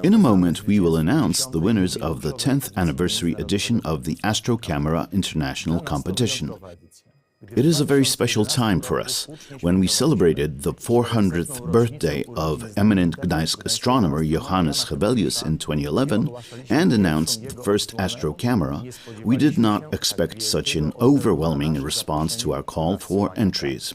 In a moment, we will announce the winners of the 10th anniversary edition of the AstroCamera International Competition. It is a very special time for us, when we celebrated the 400th birthday of eminent Gdańsk astronomer Johannes Hevelius in 2011 and announced the first AstroCamera. We did not expect such an overwhelming response to our call for entries.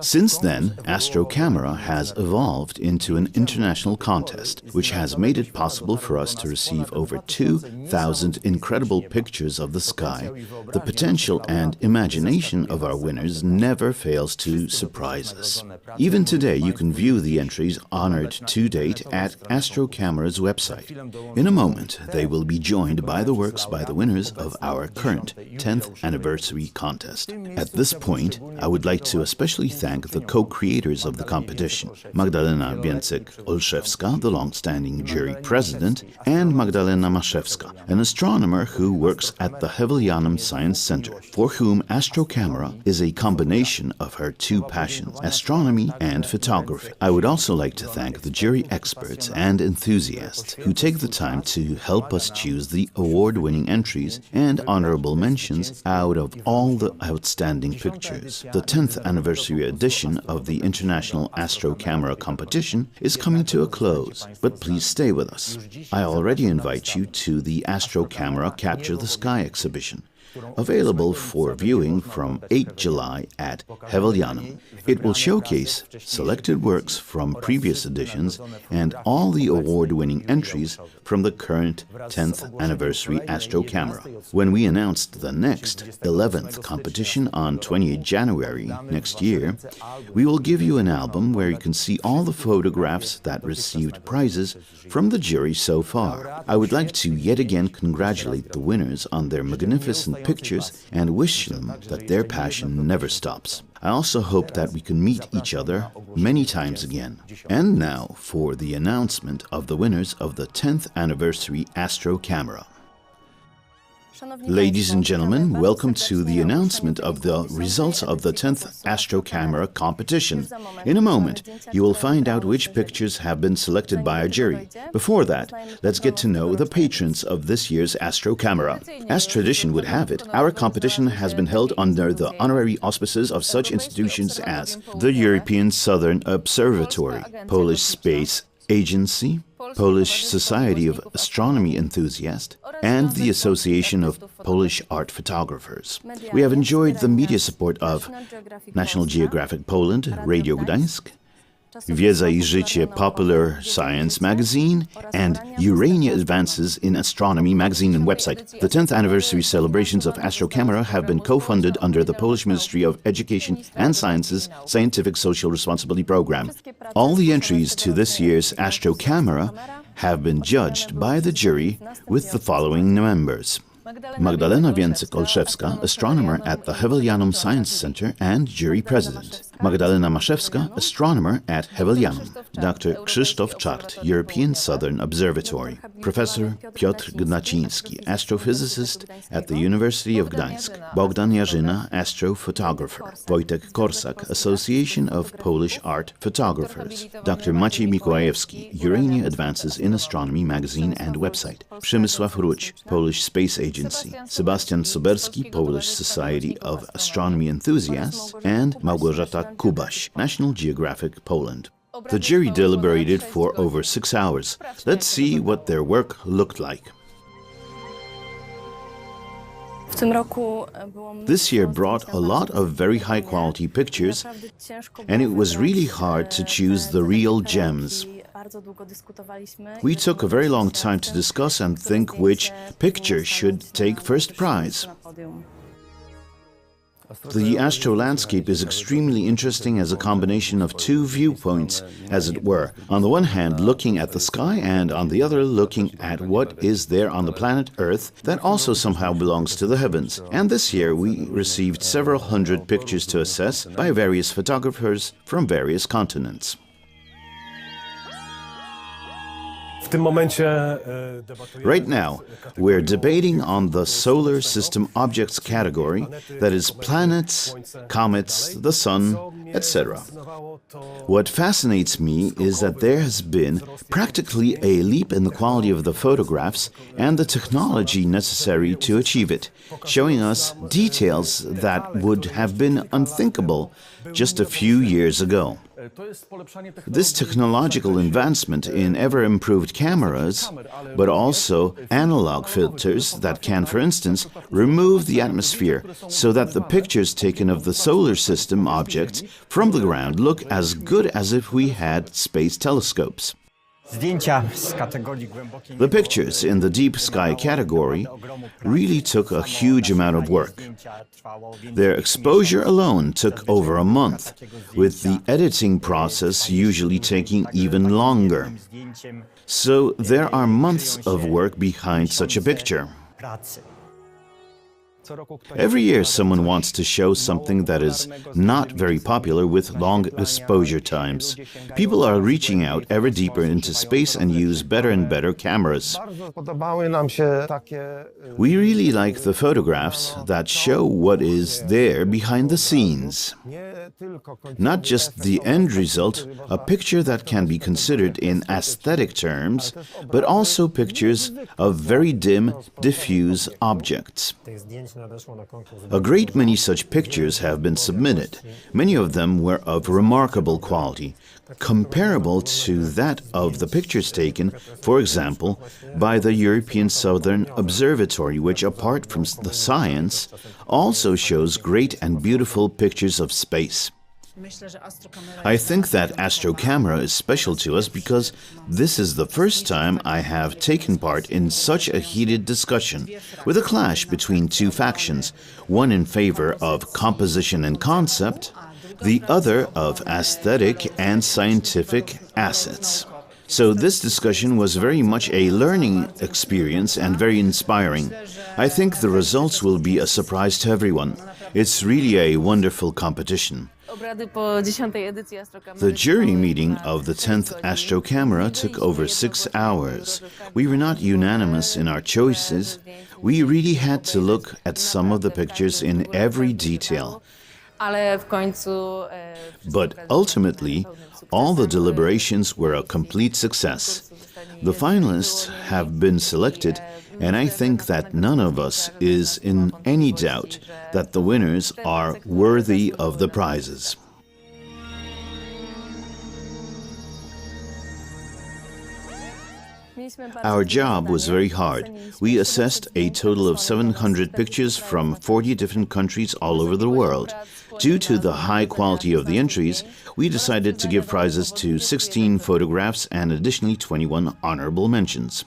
Since then, AstroCamera has evolved into an international contest, which has made it possible for us to receive over 2,000 incredible pictures of the sky. The potential and imagination of our winners never fails to surprise us. Even today, you can view the entries honored to date at AstroCamera's website. In a moment, they will be joined by the works by the winners of our current 10th anniversary contest. At this point, I would like to especially thank the co-creators of the competition, Magdalena Więcek-Olszewska, the long-standing jury president, and Magdalena Maszewska, an astronomer who works at the Hevelianum Science Center, for whom AstroCamera is a combination of her two passions, astronomy and photography. I would also like to thank the jury experts and enthusiasts who take the time to help us choose the award-winning entries and honorable mentions out of all the outstanding pictures. The 10th anniversary edition of the International AstroCamera competition is coming to a close, but please stay with us. I already invite you to the AstroCamera Capture the Sky exhibition, available for viewing from 8 July at Hevelianum. It will showcase selected works from previous editions and all the award-winning entries from the current 10th anniversary AstroCamera. When we announced the next 11th competition on 28 January next year, we will give you an album where you can see all the photographs that received prizes from the jury so far. I would like to yet again congratulate the winners on their magnificent pictures and wish them that their passion never stops. I also hope that we can meet each other many times again. And now for the announcement of the winners of the 10th anniversary AstroCamera. Ladies and gentlemen, welcome to the announcement of the results of the 10th AstroCamera competition. In a moment, you will find out which pictures have been selected by a jury. Before that, let's get to know the patrons of this year's AstroCamera. As tradition would have it, our competition has been held under the honorary auspices of such institutions as the European Southern Observatory, Polish Space Agency, Polish Society of Astronomy Enthusiasts, and the Association of Polish Art Photographers. We have enjoyed the media support of National Geographic Poland, Radio Gdansk, Wiedza i Życie Popular Science magazine, and Urania Advances in Astronomy magazine and website. The 10th anniversary celebrations of AstroCamera have been co-funded under the Polish Ministry of Education and Sciences Scientific Social Responsibility Program. All the entries to this year's AstroCamera have been judged by the jury with the following members: Magdalena Więcek-Olszewska, astronomer at the Hevelianum Science Center and jury president. Magdalena Maszewska, astronomer at Hevelianum. Dr. Krzysztof Czart, European Southern Observatory. Professor Piotr Gnaciński, astrophysicist at the University of Gdansk. Bogdan Jarzyna, astrophotographer. Wojtek Korsak, Association of Polish Art Photographers. Dr. Maciej Mikołajewski, Urania Advances in Astronomy magazine and website. Przemysław Rudź, Polish Space Agency. Sebastian Soberski, Polish Society of Astronomy Enthusiasts, and Małgorzata Kubaś, National Geographic Poland. The jury deliberated for over 6 hours. Let's see what their work looked like. This year brought a lot of very high-quality pictures, and it was really hard to choose the real gems. We took a very long time to discuss and think which picture should take first prize. The astro landscape is extremely interesting as a combination of two viewpoints, as it were. On the one hand, looking at the sky, and on the other, looking at what is there on the planet Earth that also somehow belongs to the heavens. And this year we received several hundred pictures to assess by various photographers from various continents. Right now, we're debating on the solar system objects category, that is planets, comets, the sun, etc. What fascinates me is that there has been practically a leap in the quality of the photographs and the technology necessary to achieve it, showing us details that would have been unthinkable just a few years ago. This technological advancement in ever-improved cameras, but also analog filters that can, for instance, remove the atmosphere so that the pictures taken of the solar system objects from the ground look as good as if we had space telescopes. The pictures in the deep sky category really took a huge amount of work. Their exposure alone took over a month, with the editing process usually taking even longer. So there are months of work behind such a picture. Every year someone wants to show something that is not very popular with long exposure times. People are reaching out ever deeper into space and use better and better cameras. We really like the photographs that show what is there behind the scenes. Not just the end result, a picture that can be considered in aesthetic terms, but also pictures of very dim, diffuse objects. A great many such pictures have been submitted. Many of them were of remarkable quality, comparable to that of the pictures taken, for example, by the European Southern Observatory, which, apart from the science, also shows great and beautiful pictures of space. I think that AstroCamera is special to us because this is the first time I have taken part in such a heated discussion, with a clash between two factions, one in favor of composition and concept, the other of aesthetic and scientific assets. So this discussion was very much a learning experience and very inspiring. I think the results will be a surprise to everyone. It's really a wonderful competition. The jury meeting of the 10th AstroCamera took over 6 hours. We were not unanimous in our choices. We really had to look at some of the pictures in every detail. But ultimately, all the deliberations were a complete success. The finalists have been selected, and I think that none of us is in any doubt that the winners are worthy of the prizes. Our job was very hard. We assessed a total of 700 pictures from 40 different countries all over the world. Due to the high quality of the entries, we decided to give prizes to 16 photographs and additionally 21 honorable mentions.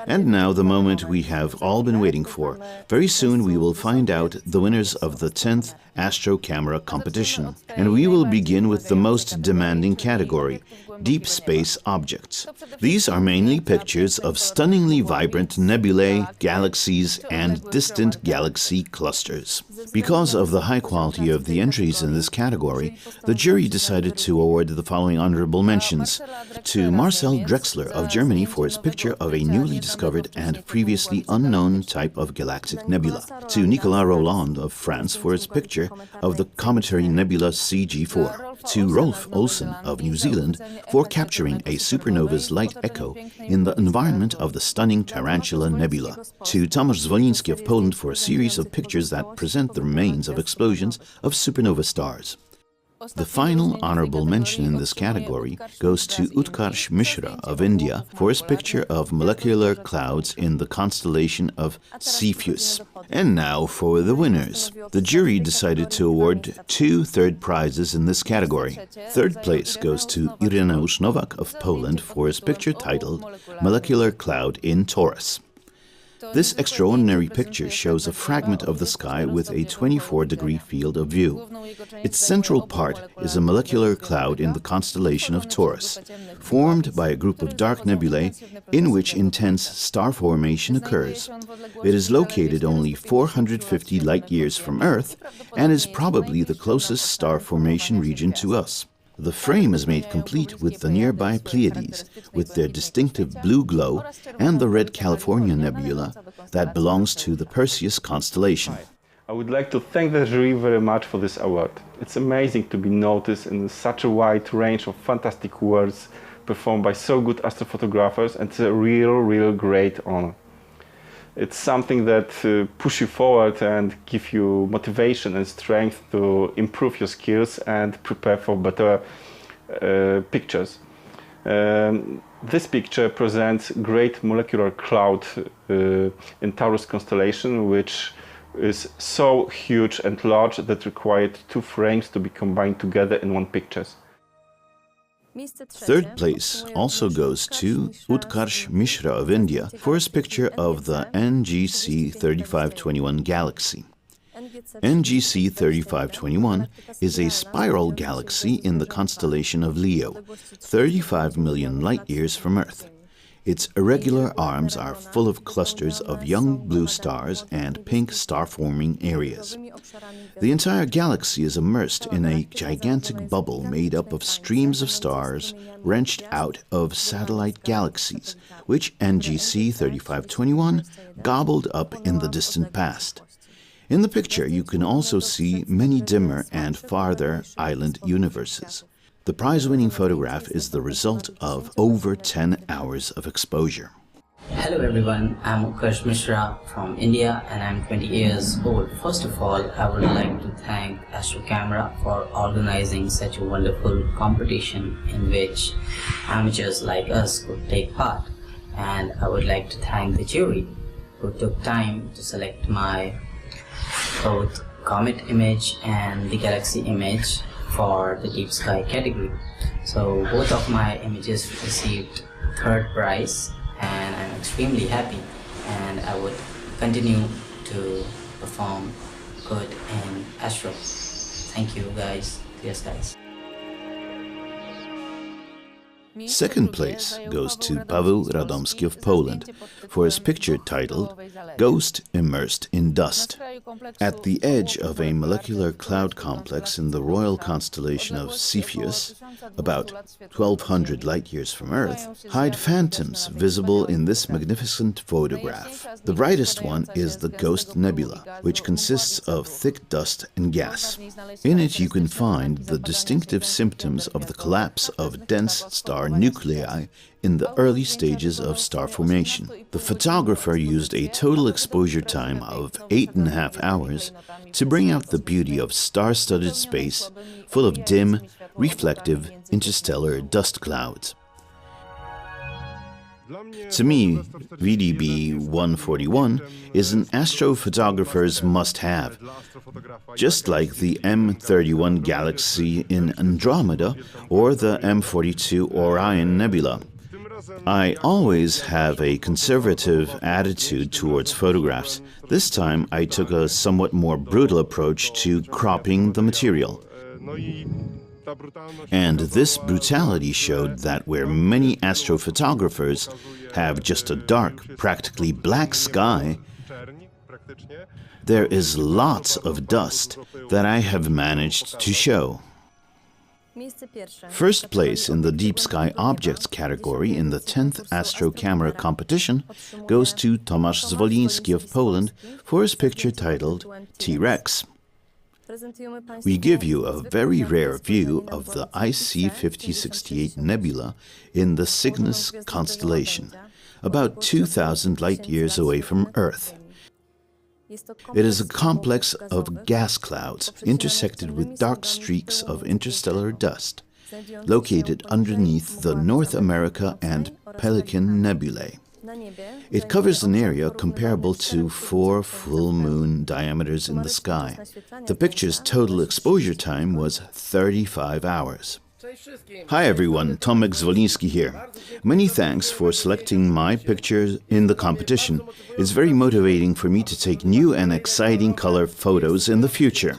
And now the moment we have all been waiting for. Very soon we will find out the winners of the 10th AstroCamera competition. And we will begin with the most demanding category, deep space objects. These are mainly pictures of stunningly vibrant nebulae, galaxies, and distant galaxy clusters. Because of the high quality of the entries in this category, the jury decided to award the following honorable mentions: to Marcel Drexler of Germany for his picture of a newly discovered and previously unknown type of galactic nebula, to Nicolas Roland of France for his picture of the cometary nebula CG4, to Rolf Olsen of New Zealand for capturing a supernova's light echo in the environment of the stunning Tarantula Nebula, to Tomasz Zwoliński of Poland for a series of pictures that present the remains of explosions of supernova stars. The final honorable mention in this category goes to Utkarsh Mishra of India for his picture of molecular clouds in the constellation of Cepheus. And now for the winners. The jury decided to award 2 third prizes in this category. Third place goes to Ireneusz Nowak of Poland for his picture titled Molecular Cloud in Taurus. This extraordinary picture shows a fragment of the sky with a 24-degree field of view. Its central part is a molecular cloud in the constellation of Taurus, formed by a group of dark nebulae in which intense star formation occurs. It is located only 450 light-years from Earth and is probably the closest star formation region to us. The frame is made complete with the nearby Pleiades, with their distinctive blue glow, and the red California Nebula that belongs to the Perseus constellation. I would like to thank the jury very much for this award. It's amazing to be noticed in such a wide range of fantastic works performed by so good astrophotographers, and it's a real great honor. It's something that pushes you forward and gives you motivation and strength to improve your skills and prepare for better pictures. This picture presents great molecular cloud in Taurus constellation, which is so huge and large that required 2 frames to be combined together in one picture. Third place also goes to Utkarsh Mishra of India for his picture of the NGC 3521 galaxy. NGC 3521 is a spiral galaxy in the constellation of Leo, 35 million light-years from Earth. Its irregular arms are full of clusters of young blue stars and pink star-forming areas. The entire galaxy is immersed in a gigantic bubble made up of streams of stars wrenched out of satellite galaxies, which NGC 3521 gobbled up in the distant past. In the picture, you can also see many dimmer and farther island universes. The prize-winning photograph is the result of over 10 hours of exposure. Hello everyone, I'm Utkarsh Mishra from India and I'm 20 years old. First of all, I would like to thank AstroCamera for organizing such a wonderful competition in which amateurs like us could take part. And I would like to thank the jury who took time to select my both comet image and the galaxy image for the deep sky category. So both of my images received 3rd prize and I'm extremely happy, and I would continue to perform good in Astro. Thank you guys. Yes guys. Second place goes to Paweł Radomski of Poland for his picture titled Ghost Immersed in Dust. At the edge of a molecular cloud complex in the royal constellation of Cepheus, about 1,200 light-years from Earth, hide phantoms visible in this magnificent photograph. The brightest one is the Ghost Nebula, which consists of thick dust and gas. In it you can find the distinctive symptoms of the collapse of dense star nuclei in the early stages of star formation. The photographer used a total exposure time of 8.5 hours to bring out the beauty of star-studded space full of dim, reflective, interstellar dust clouds. To me, VDB 141 is an astrophotographer's must-have, just like the M31 galaxy in Andromeda or the M42 Orion Nebula. I always have a conservative attitude towards photographs. This time I took a somewhat more brutal approach to cropping the material. And this brutality showed that where many astrophotographers have just a dark, practically black sky, there is lots of dust that I have managed to show. First place in the Deep Sky Objects category in the 10th AstroCamera competition goes to Tomasz Zwoliński of Poland for his picture titled T-Rex. We give you a very rare view of the IC 5068 nebula in the Cygnus constellation, about 2,000 light-years away from Earth. It is a complex of gas clouds intersected with dark streaks of interstellar dust, located underneath the North America and Pelican nebulae. It covers an area comparable to 4 full moon diameters in the sky. The picture's total exposure time was 35 hours. Hi everyone, Tomek Zwoliński here. Many thanks for selecting my picture in the competition. It's very motivating for me to take new and exciting color photos in the future.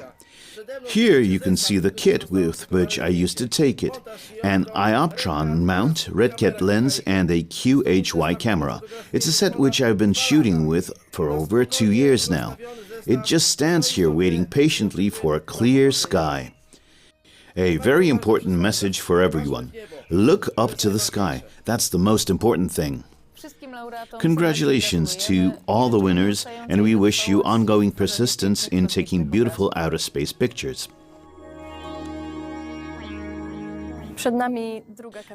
Here you can see the kit with which I used to take it. An Ioptron mount, RedCat lens and a QHY camera. It's a set which I've been shooting with for over 2 years now. It just stands here waiting patiently for a clear sky. A very important message for everyone. Look up to the sky. That's the most important thing. Congratulations to all the winners, and we wish you ongoing persistence in taking beautiful outer space pictures.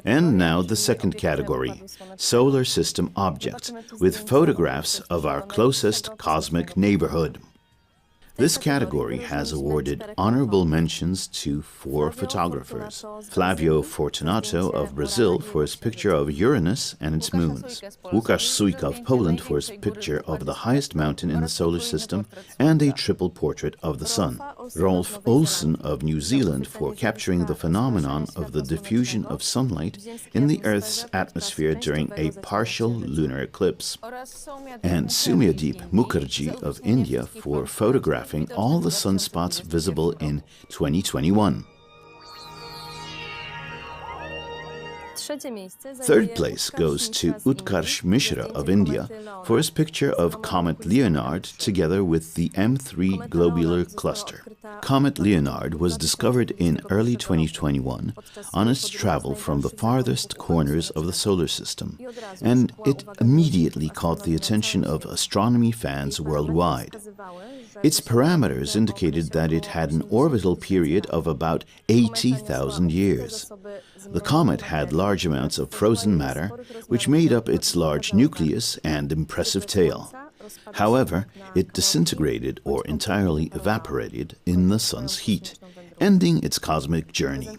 And now the second category, solar system objects, with photographs of our closest cosmic neighborhood. This category has awarded honorable mentions to 4 photographers. Flavio Fortunato of Brazil for his picture of Uranus and its moons. Łukasz Sujka of Poland for his picture of the highest mountain in the solar system and a triple portrait of the Sun. Rolf Olsen of New Zealand for capturing the phenomenon of the diffusion of sunlight in the Earth's atmosphere during a partial lunar eclipse. And Soumyadeep Mukherjee of India for photographing all the sunspots visible in 2021. Third place goes to Utkarsh Mishra of India for his picture of Comet Leonard together with the M3 globular cluster. Comet Leonard was discovered in early 2021 on its travel from the farthest corners of the solar system, and it immediately caught the attention of astronomy fans worldwide. Its parameters indicated that it had an orbital period of about 80,000 years. The comet had large amounts of frozen matter, which made up its large nucleus and impressive tail. However, it disintegrated or entirely evaporated in the sun's heat, ending its cosmic journey.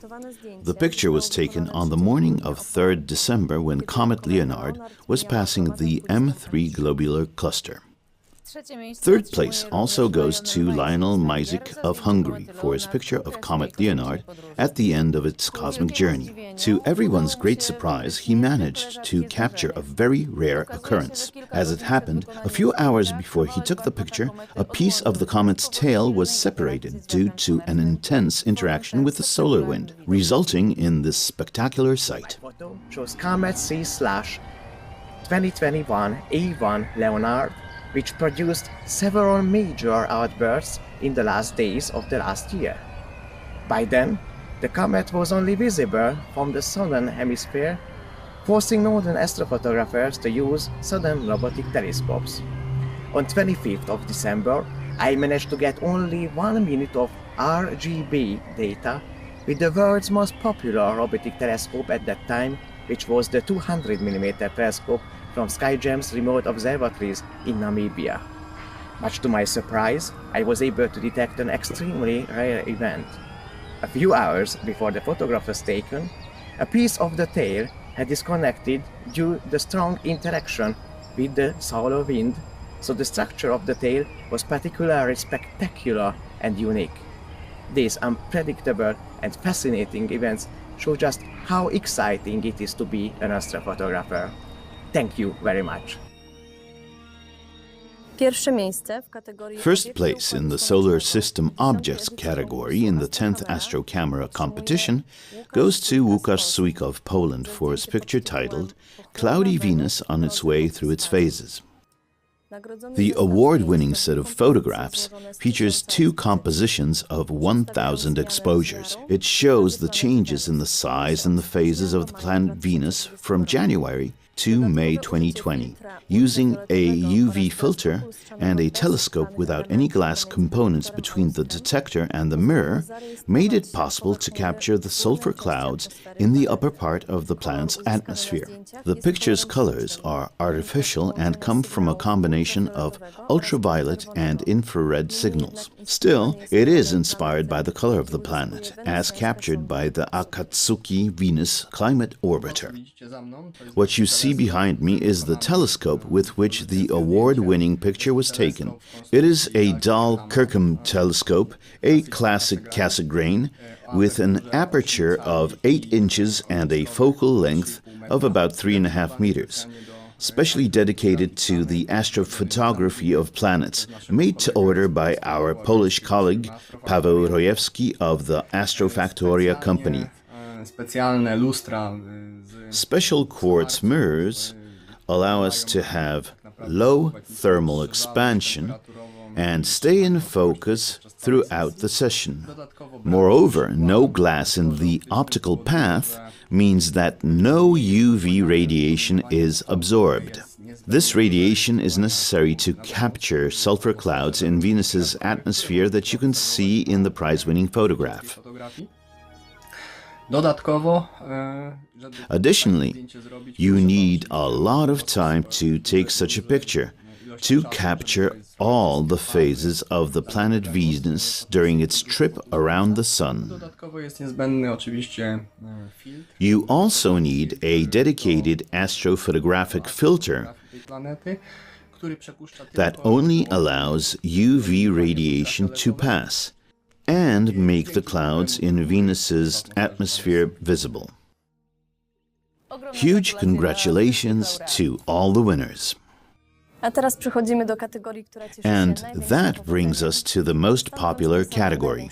The picture was taken on the morning of 3rd December when Comet Leonard was passing the M3 globular cluster. Third place also goes to Lionel Majzik of Hungary for his picture of Comet Leonard at the end of its cosmic journey. To everyone's great surprise, he managed to capture a very rare occurrence. As it happened, a few hours before he took the picture, a piece of the comet's tail was separated due to an intense interaction with the solar wind, resulting in this spectacular sight. Shows Comet C/2021 A1 Leonard, which produced several major outbursts in the last days of the last year. By then, the comet was only visible from the southern hemisphere, forcing northern astrophotographers to use southern robotic telescopes. On 25th of December, I managed to get only 1 minute of RGB data with the world's most popular robotic telescope at that time, which was the 200mm telescope from SkyGEM's remote observatories in Namibia. Much to my surprise, I was able to detect an extremely rare event. A few hours before the photograph was taken, a piece of the tail had disconnected due to the strong interaction with the solar wind, so the structure of the tail was particularly spectacular and unique. These unpredictable and fascinating events show just how exciting it is to be an astrophotographer. Thank you very much. First place in the Solar System Objects category in the 10th AstroCamera competition goes to Łukasz Sujka of Poland for his picture titled Cloudy Venus on its way through its phases. The award-winning set of photographs features 2 compositions of 1,000 exposures. It shows the changes in the size and the phases of the planet Venus from January to May 2020, using a UV filter and a telescope without any glass components between the detector and the mirror, made it possible to capture the sulfur clouds in the upper part of the planet's atmosphere. The picture's colors are artificial and come from a combination of ultraviolet and infrared signals. Still, it is inspired by the color of the planet, as captured by the Akatsuki Venus Climate Orbiter. What you see behind me is the telescope with which the award-winning picture was taken. It is a Dahl-Kirkham telescope, a classic Cassegrain, with an aperture of 8 inches and a focal length of about 3.5 meters, specially dedicated to the astrophotography of planets, made to order by our Polish colleague Paweł Rojewski of the Astrofactoria company. Special quartz mirrors allow us to have low thermal expansion and stay in focus throughout the session. Moreover, no glass in the optical path means that no UV radiation is absorbed. This radiation is necessary to capture sulfur clouds in Venus's atmosphere that you can see in the prize-winning photograph. Additionally, you need a lot of time to take such a picture, to capture all the phases of the planet Venus during its trip around the Sun. You also need a dedicated astrophotographic filter that only allows UV radiation to pass and make the clouds in Venus's atmosphere visible. Huge congratulations to all the winners. And that brings us to the most popular category,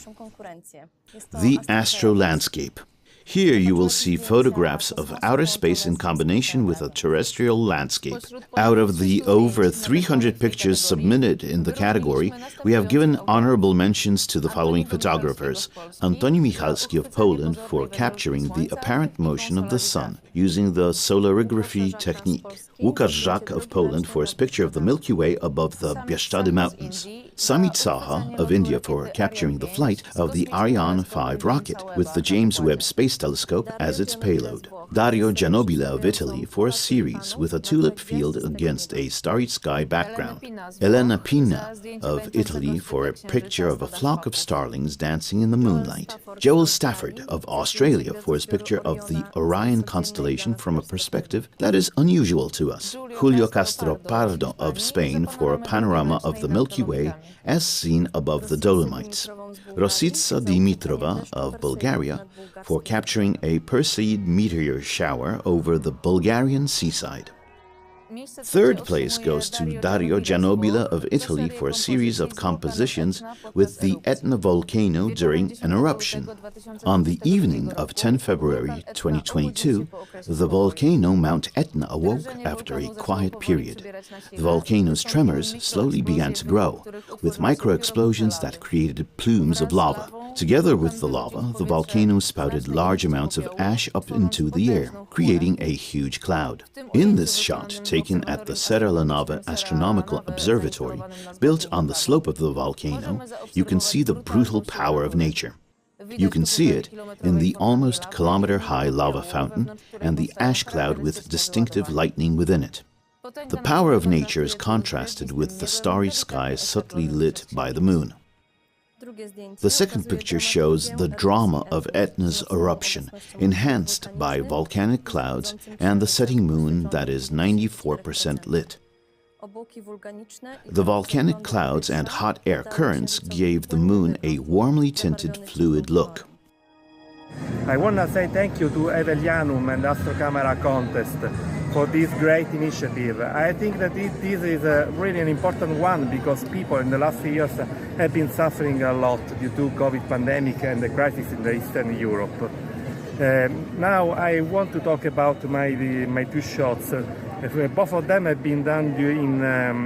the astro landscape. Here you will see photographs of outer space in combination with a terrestrial landscape. Out of the over 300 pictures submitted in the category, we have given honorable mentions to the following photographers. Antoni Michalski of Poland for capturing the apparent motion of the Sun using the solarography technique. Łukasz of Poland for his picture of the Milky Way above the Bieszczady Mountains. Samit Saha of India for capturing the flight of the Ariane 5 rocket with the James Webb Space Telescope as its payload. Dario Gianobile of Italy for a series with a tulip field against a starry sky background. Elena Pina of Italy for a picture of a flock of starlings dancing in the moonlight. Joel Stafford of Australia for his picture of the Orion constellation from a perspective that is unusual to us. Julio Castro Pardo of Spain for a panorama of the Milky Way as seen above the Dolomites. Rosica Dimitrova of Bulgaria for capturing a Perseid meteor shower over the Bulgarian seaside. Third place goes to Dario Gianobile of Italy for a series of compositions with the Etna volcano during an eruption. On the evening of 10 February 2022, the volcano Mount Etna awoke after a quiet period. The volcano's tremors slowly began to grow, with micro-explosions that created plumes of lava. Together with the lava, the volcano spouted large amounts of ash up into the air, creating a huge cloud. In this shot, taken at the Serra La Nova Astronomical Observatory, built on the slope of the volcano, you can see the brutal power of nature. You can see it in the almost kilometer-high lava fountain and the ash cloud with distinctive lightning within it. The power of nature is contrasted with the starry sky subtly lit by the moon. The second picture shows the drama of Etna's eruption, enhanced by volcanic clouds and the setting moon that is 94% lit. The volcanic clouds and hot air currents gave the moon a warmly tinted fluid look. I want to say thank you to Hevelianum and AstroCamera contest for this great initiative. I think that this is really an important one because people in the last years have been suffering a lot due to COVID pandemic and the crisis in the Eastern Europe. Now I want to talk about my two shots. Both of them have been done in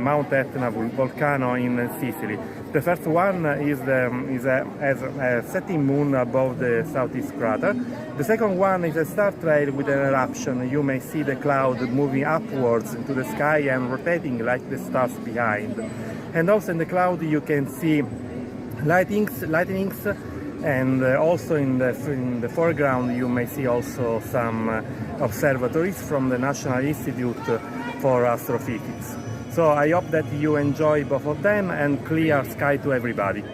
Mount Etna volcano in Sicily. The first one is has a setting moon above the southeast crater. The second one is a star trail with an eruption. You may see the cloud moving upwards into the sky and rotating like the stars behind. And also in the cloud you can see lightnings, and also in the foreground you may see also some observatories from the National Institute for Astrophysics. So I hope that you enjoy both of them and clear sky to everybody.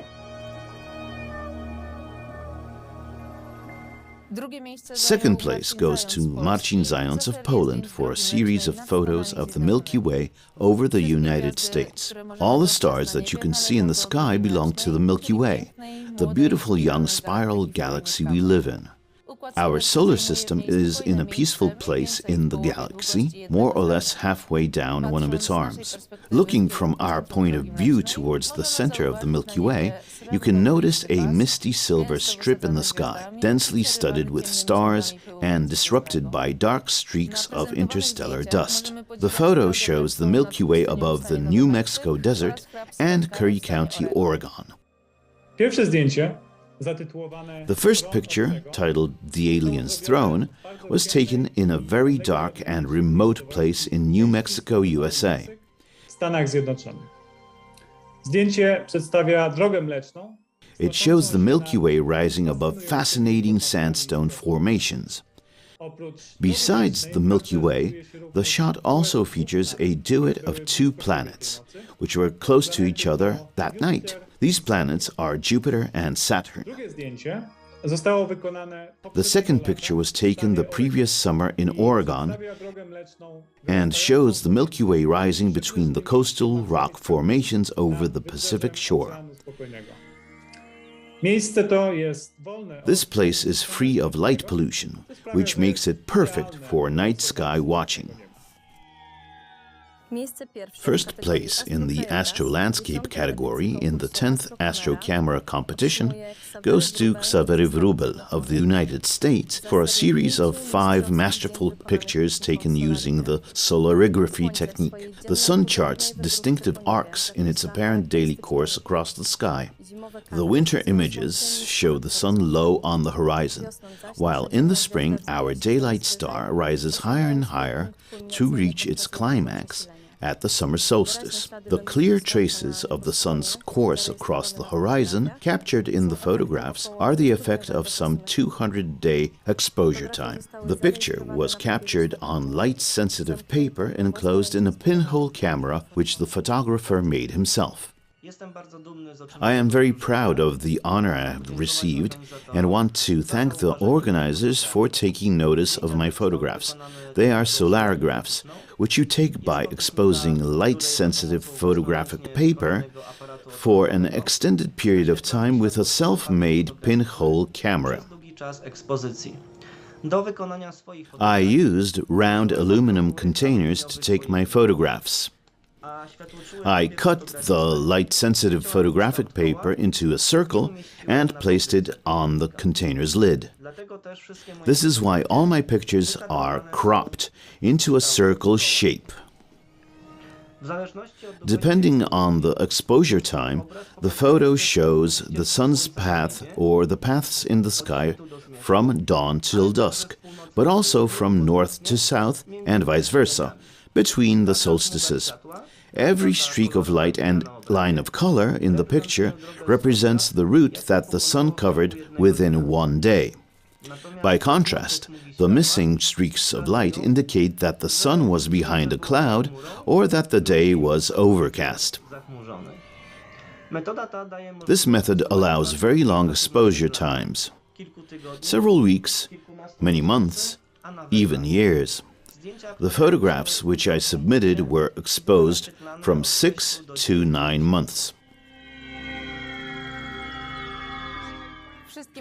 Second place goes to Marcin Zając of Poland for a series of photos of the Milky Way over the United States. All the stars that you can see in the sky belong to the Milky Way, the beautiful young spiral galaxy we live in. Our solar system is in a peaceful place in the galaxy, more or less halfway down one of its arms. Looking from our point of view towards the center of the Milky Way, you can notice a misty silver strip in the sky, densely studded with stars and disrupted by dark streaks of interstellar dust. The photo shows the Milky Way above the New Mexico desert and Curry County, Oregon. Pierwsze zdjęcie, The first picture, titled The Alien's Throne, was taken in a very dark and remote place in New Mexico, USA. w Stanach Zjednoczonych. Zdjęcie przedstawia drogę mleczną. It shows the Milky Way rising above fascinating sandstone formations. Besides the Milky Way, the shot also features a duet of two planets, which were close to each other that night. These planets are Jupiter and Saturn. Drugie zdjęcie zostało wykonane The second picture was taken the previous summer in Oregon and shows the Milky Way rising between the coastal rock formations over the Pacific shore. Miejsce to jest wolne. This place is free of light pollution, which makes it perfect for night sky watching. First place in the Astro Landscape category in the 10th AstroCamera competition goes to Ksawery Wróbel of the United States for a series of 5 masterful pictures taken using the solarography technique. The sun charts distinctive arcs in its apparent daily course across the sky. The winter images show the sun low on the horizon, while in the spring our daylight star rises higher and higher to reach its climax at the summer solstice. The clear traces of the sun's course across the horizon captured in the photographs are the effect of some 200-day exposure time. The picture was captured on light-sensitive paper enclosed in a pinhole camera which the photographer made himself. I am very proud of the honor I have received and want to thank the organizers for taking notice of my photographs. They are solarigraphs, which you take by exposing light-sensitive photographic paper for an extended period of time with a self-made pinhole camera. I used round aluminum containers to take my photographs. I cut the light-sensitive photographic paper into a circle and placed it on the container's lid. This is why all my pictures are cropped into a circle shape. Depending on the exposure time, the photo shows the sun's path or the paths in the sky from dawn till dusk, but also from north to south and vice versa, between the solstices. Every streak of light and line of color in the picture represents the route that the sun covered within one day. By contrast, the missing streaks of light indicate that the sun was behind a cloud or that the day was overcast. This method allows very long exposure times, several weeks, many months, even years. The photographs which I submitted were exposed from 6 to 9 months.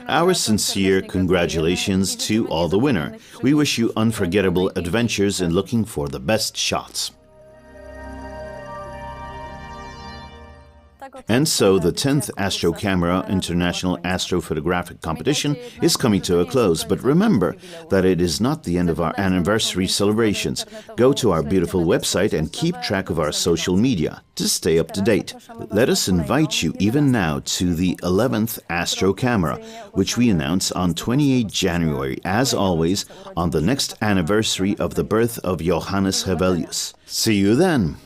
Our sincere congratulations to all the winners. We wish you unforgettable adventures in looking for the best shots. And so the 10th AstroCamera International Astrophotographic Competition is coming to a close, but remember that it is not the end of our anniversary celebrations. Go to our beautiful website and keep track of our social media to stay up to date. Let us invite you even now to the 11th AstroCamera, which we announce on 28 January, as always, on the next anniversary of the birth of Johannes Hevelius. See you then!